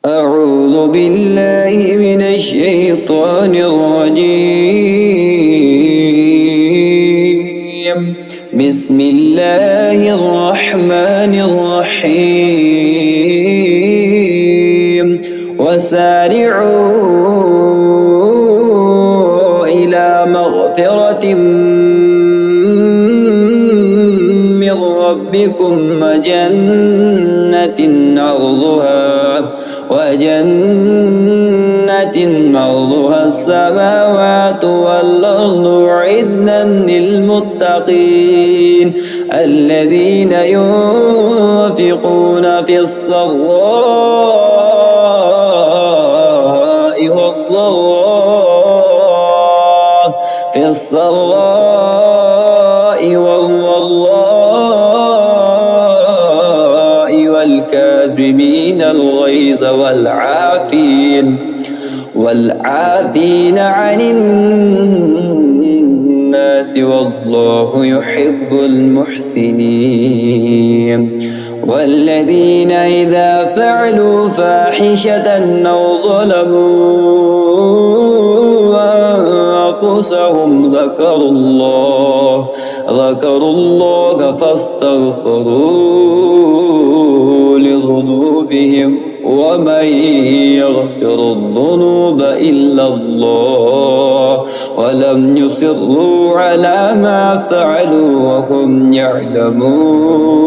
أعوذ بالله من الشيطان الرجيم بسم الله الرحمن الرحيم وسارعوا إلى مغفرة من ربكم وجنة عرضها السماوات والأرض أعدت للمتقين الذين ينفقون في السراء والضراء والكاظمين الغيظ والعافين عن الناس والله يحب المحسنين والذين إذا فعلوا فاحشة أو ظلموا أنفسهم ذكروا الله فاستغفروا لذنوبهم ومن يغفر الذنوب إلا الله ولم يصروا على ما فعلوا وهم يعلمون